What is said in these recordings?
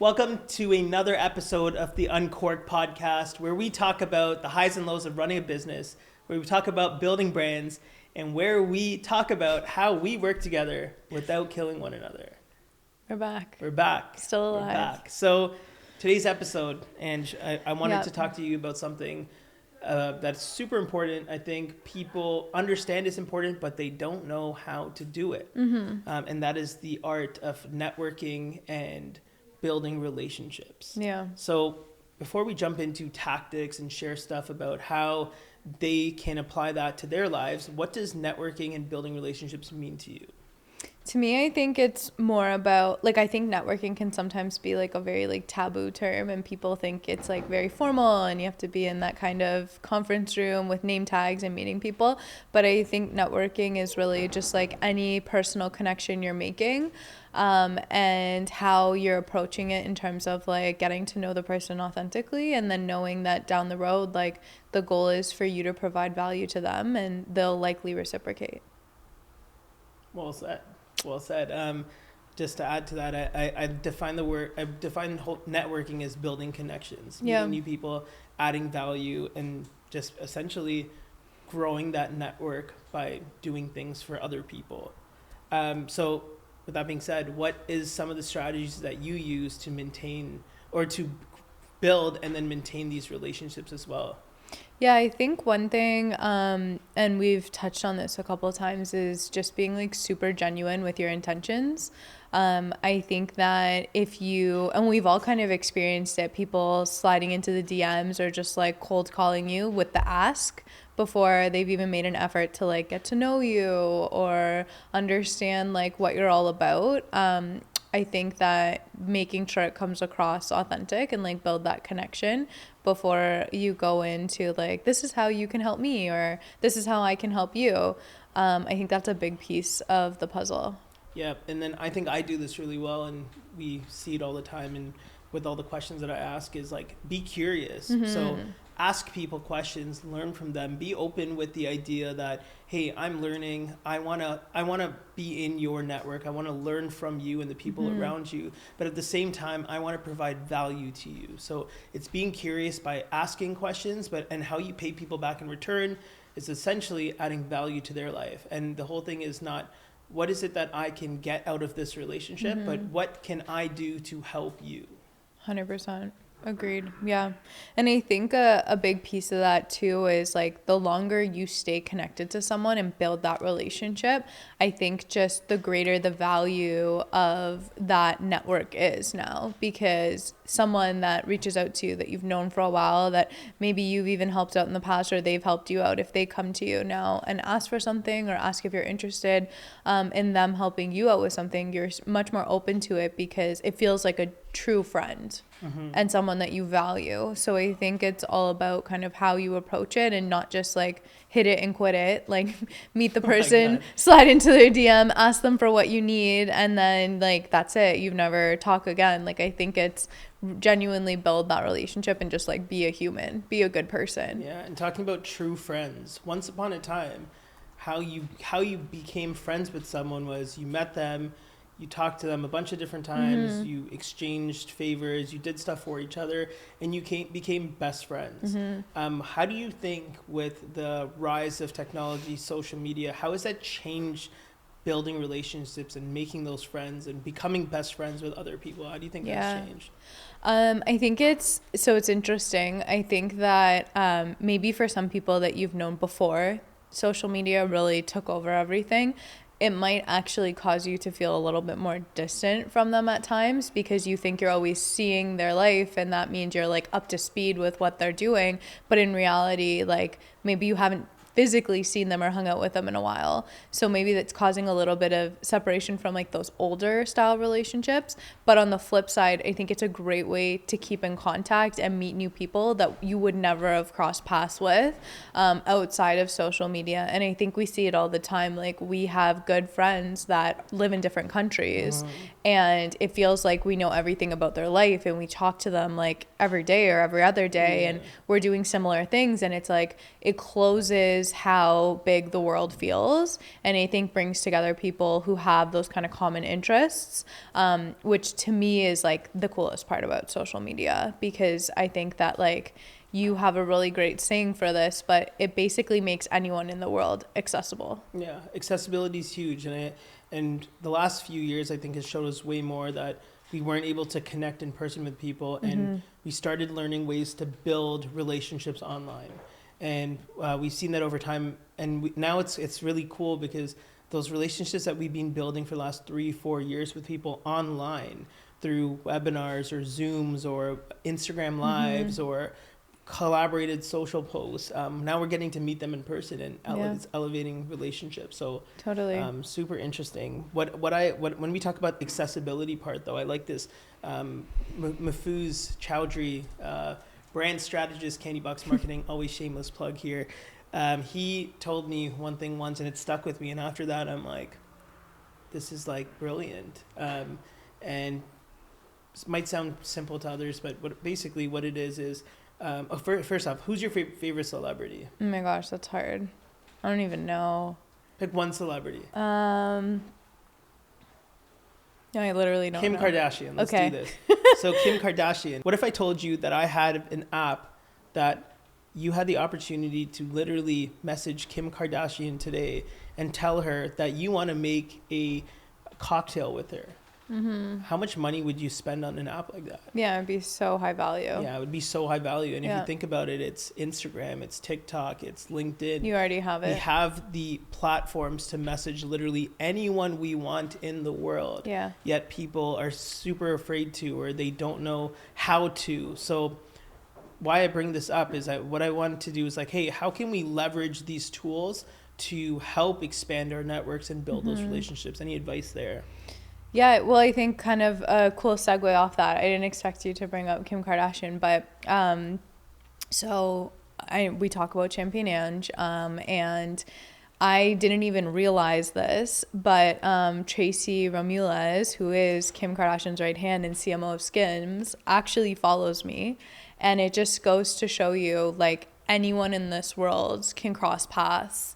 Welcome to another episode of the Uncorked podcast, where we talk about the highs and lows of running a business, where we talk about building brands, and where we talk about how we work together without killing one another. We're back. We're back. Still alive. We're back. So today's episode, and I wanted to talk to you about something that's super important. I think people understand it's important, but they don't know how to do it. And that is the art of networking and building relationships. Yeah. So before we jump into tactics and share stuff about how they can apply that to their lives, what does networking and building relationships mean to you? To me, I think it's more about, I think networking can sometimes be a very taboo term, and people think it's very formal and you have to be in that kind of conference room with name tags and meeting people. But I think networking is really just any personal connection you're making, and how you're approaching it in terms of getting to know the person authentically, and then knowing that down the road, the goal is for you to provide value to them and they'll likely reciprocate. Well said. Well said. Just to add to that, I define whole networking as building connections, meeting new people, adding value, and just essentially growing that network by doing things for other people. So with that being said, what is some of the strategies that you use to maintain or to build and then maintain these relationships as well? Yeah, I think one thing, and we've touched on this a couple of times, is just being super genuine with your intentions. I think that and we've all kind of experienced it, people sliding into the DMs or just cold calling you with the ask before they've even made an effort to get to know you or understand what you're all about. I think that making sure it comes across authentic and build that connection before you go into this is how you can help me or this is how I can help you. I think that's a big piece of the puzzle. Yeah, and then I think I do this really well, and we see it all the time, and with all the questions that I ask is be curious. So ask people questions, learn from them, be open with the idea that, hey, I'm learning, I want to be in your network, I want to learn from you and the people around you, but at the same time I want to provide value to you. So it's being curious by asking questions, and how you pay people back in return is essentially adding value to their life. And the whole thing is not what is it that I can get out of this relationship, but what can I do to help you? 100%. Agreed. Yeah. And I think a big piece of that too is the longer you stay connected to someone and build that relationship, I think just the greater the value of that network is now, because someone that reaches out to you that you've known for a while, that maybe you've even helped out in the past or they've helped you out, if they come to you now and ask for something or ask if you're interested in them helping you out with something, you're much more open to it because it feels like a true friend and someone that you value. So I think it's all about kind of how you approach it and not just hit it and quit it, meet the person, slide into their DM, ask them for what you need, and then that's it, you've never talk again. I think it's genuinely build that relationship and just be a human, be a good person. Yeah. And talking about true friends, once upon a time, how you became friends with someone was you met them, you talked to them a bunch of different times, you exchanged favors, you did stuff for each other, and you became best friends. How do you think with the rise of technology, social media, how has that changed building relationships and making those friends and becoming best friends with other people? How do you think that's changed? I think it's interesting. I think that maybe for some people that you've known before social media really took over everything, it might actually cause you to feel a little bit more distant from them at times, because you think you're always seeing their life and that means you're up to speed with what they're doing. But in reality, maybe you haven't physically seen them or hung out with them in a while. So maybe that's causing a little bit of separation from those older style relationships. But on the flip side, I think it's a great way to keep in contact and meet new people that you would never have crossed paths with outside of social media. And I think we see it all the time. We have good friends that live in different countries and it feels like we know everything about their life, and we talk to them like every day or every other day, and we're doing similar things, and it's like it closes how big the world feels, and I think brings together people who have those kind of common interests, which to me is like the coolest part about social media, because I think that like you have a really great saying for this, but it basically makes anyone in the world accessible. Yeah, accessibility is huge, and the last few years I think has showed us way more that we weren't able to connect in person with people, and we started learning ways to build relationships online, and we've seen that over time, and now it's really cool because those relationships that we've been building for the last 3-4 years with people online through webinars or Zooms or Instagram lives or collaborated social posts. Now we're getting to meet them in person, and it's elevating relationships. So totally, super interesting. When we talk about accessibility part though, I like this. Mahfouz Chowdhury, brand strategist, Candy Box Marketing, always shameless plug here. He told me one thing once, and it stuck with me. And after that, I'm like, this is like brilliant. And it might sound simple to others, but what it is. First off, who's your favorite celebrity? Oh my gosh, that's hard. I don't even know. Pick one celebrity. No, I literally don't Kim know. Kardashian. Let's do this. So Kim Kardashian. What if I told you that I had an app that you had the opportunity to literally message Kim Kardashian today and tell her that you want to make a cocktail with her? How much money would you spend on an app like that? Yeah, it'd be so high value. Yeah, it would be so high value. And if you think about it, it's Instagram, it's TikTok, it's LinkedIn. You already have it. We have the platforms to message literally anyone we want in the world. Yeah. Yet people are super afraid to, or they don't know how to. So why I bring this up is that what I wanted to do is like, hey, how can we leverage these tools to help expand our networks and build those relationships? Any advice there? Yeah, well, I think kind of a cool segue off that. I didn't expect you to bring up Kim Kardashian, but we talk about Champagne Ange, and I didn't even realize this, but Tracy Ramirez, who is Kim Kardashian's right hand and CMO of Skims, actually follows me, and it just goes to show you, like, anyone in this world can cross paths.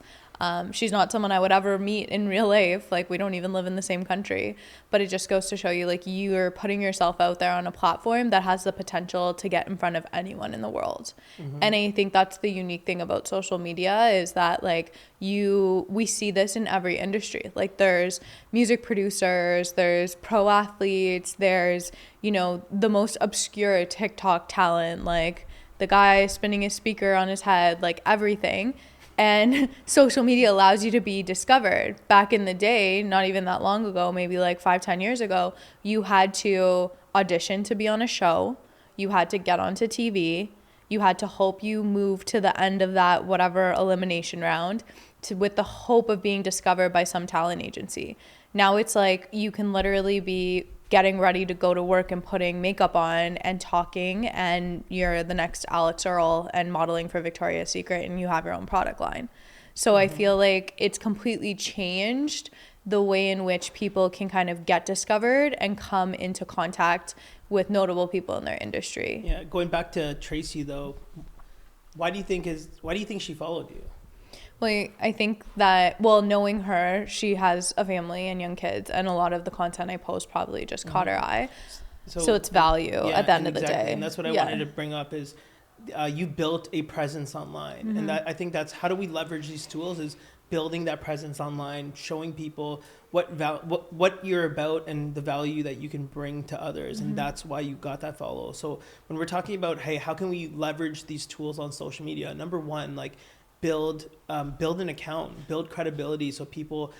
She's not someone I would ever meet in real life. Like, we don't even live in the same country, but it just goes to show you, like, you're putting yourself out there on a platform that has the potential to get in front of anyone in the world. And I think that's the unique thing about social media is that, like, we see this in every industry. Like, there's music producers, there's pro athletes, there's, the most obscure TikTok talent, like the guy spinning his speaker on his head, like everything. And social media allows you to be discovered. Back in the day, not even that long ago, maybe like 5-10 years ago, you had to audition to be on a show. You had to get onto TV. You had to hope you move to the end of that whatever elimination round with the hope of being discovered by some talent agency. Now it's like you can literally be getting ready to go to work and putting makeup on and talking, and you're the next Alex Earl and modeling for Victoria's Secret, and you have your own product line. So I feel like it's completely changed the way in which people can kind of get discovered and come into contact with notable people in their industry. Yeah, going back to Tracy though, why do you think she followed you? Well, I think that, knowing her, she has a family and young kids, and a lot of the content I post probably just caught her eye. So it's value at the end of the day. And that's what I wanted to bring up is you built a presence online. And I think that's how do we leverage these tools is building that presence online, showing people what you're about and the value that you can bring to others. And that's why you got that follow. So when we're talking about, hey, how can we leverage these tools on social media? Number one, like, build an account, build credibility so people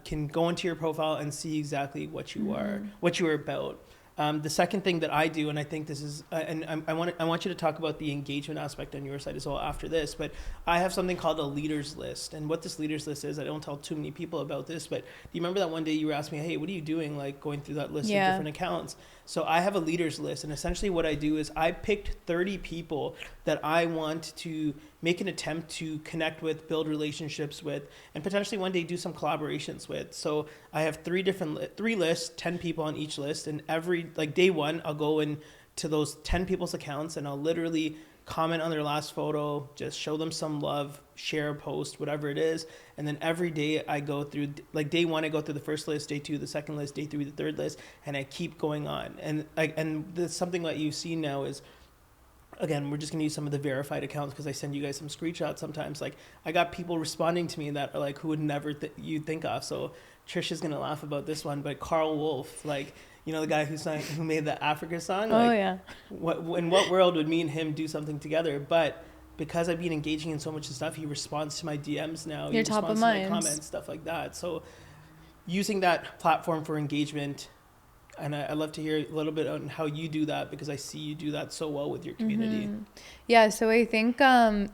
can go into your profile and see exactly what you are, what you are about. The second thing that I do, and I think this is, and I want you to talk about the engagement aspect on your side as well after this, but I have something called a leaders list. And what this leaders list is, I don't tell too many people about this, but do you remember that one day you were asking me, hey, what are you doing, like going through that list of different accounts? So I have a leaders list, and essentially what I do is I picked 30 people that I want to make an attempt to connect with, build relationships with, and potentially one day do some collaborations with. So I have three lists, 10 people on each list, and every like day one, I'll go in to those 10 people's accounts and I'll literally comment on their last photo, just show them some love, share a post, whatever it is. And then every day I go through, like day one, I go through the first list, day two, the second list, day three, the third list, and I keep going on. And something that you see now is, again, we're just going to use some of the verified accounts because I send you guys some screenshots sometimes. Like I got people responding to me that are like, who would never you'd think of. So Trisha's going to laugh about this one, but Carl Wolf, like, you know, the guy who made the Africa song. Like, oh yeah. In what world would me and him do something together? But because I've been engaging in so much stuff, he responds to my DMs now. You're he top responds of to mind. my comments, stuff like that. So using that platform for engagement, and I'd love to hear a little bit on how you do that, because I see you do that so well with your community. Yeah, so I think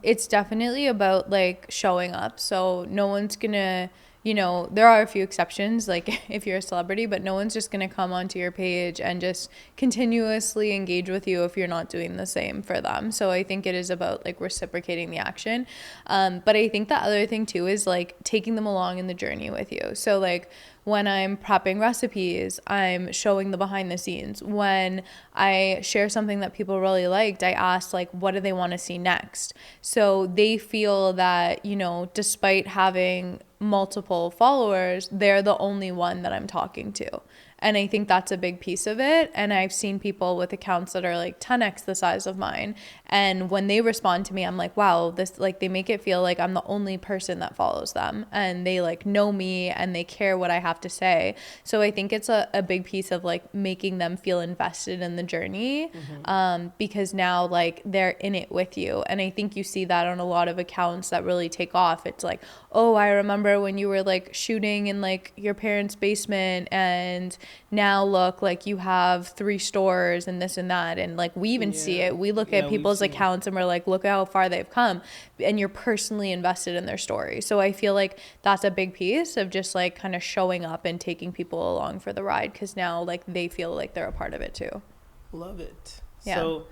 it's definitely about like showing up. So no one's gonna, you know, there are a few exceptions, like if you're a celebrity, but no one's just going to come onto your page and just continuously engage with you if you're not doing the same for them. So I think it is about like reciprocating the action. But I think the other thing too is like taking them along in the journey with you. So like when I'm prepping recipes, I'm showing the behind the scenes. When I share something that people really liked, I ask like, what do they want to see next? So they feel that, you know, despite having multiple followers, they're the only one that I'm talking to. And I think that's a big piece of it. And I've seen people with accounts that are like 10x the size of mine. And when they respond to me, I'm like, wow, this, like, they make it feel like I'm the only person that follows them. And they like know me and they care what I have to say. So I think it's a big piece of like making them feel invested in the journey, because now like they're in it with you. And I think you see that on a lot of accounts that really take off. It's like, oh, I remember when you were like shooting in like your parents' basement, and now look, like you have 3 stores and this and that. And like we even see it. We look at people's accounts and we're like, look at how far they've come, and you're personally invested in their story. So I feel like that's a big piece of just like kind of showing up and taking people along for the ride, because now like they feel like they're a part of it too. Love it. Yeah. So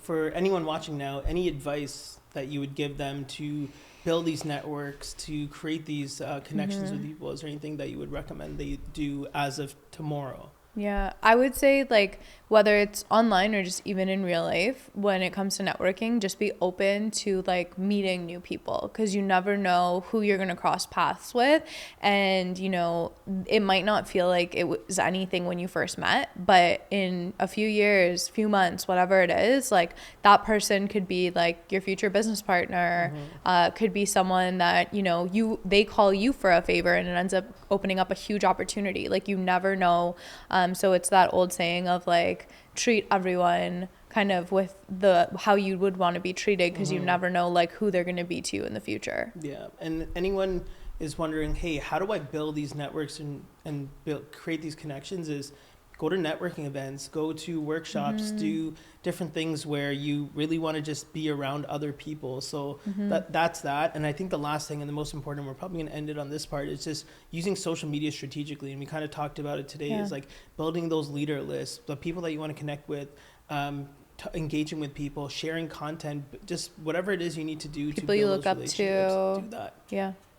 for anyone watching now, any advice that you would give them to build these networks, to create these connections with people? Is there anything that you would recommend they do as of tomorrow? Yeah, I would say like whether it's online or just even in real life, when it comes to networking, just be open to like meeting new people, because you never know who you're going to cross paths with. And, you know, it might not feel like it was anything when you first met, but in a few years, few months, whatever it is, like that person could be like your future business partner, could be someone that, you know, they call you for a favor and it ends up opening up a huge opportunity. Like you never know. So it's that old saying of like, treat everyone kind of with how you would want to be treated, because you never know like who they're going to be to you in the future. Yeah. And anyone is wondering, hey, how do I build these networks and create these connections? Is go to networking events, go to workshops, do different things where you really want to just be around other people. So that's that. And I think the last thing and the most important, we're probably going to end it on this part, is just using social media strategically. And we kind of talked about it today, is like building those leader lists, the people that you want to connect with, engaging with people, sharing content, just whatever it is you need to do people to build you look those up relationships, do that.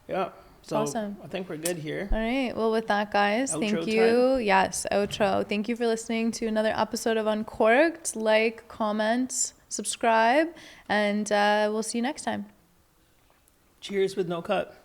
Yeah. So awesome. I think we're good here. All right. Well, with that, guys, Outro thank you. time. Yes, outro. Thank you for listening to another episode of Uncorked. Like, comment, subscribe, and we'll see you next time. Cheers with no cut.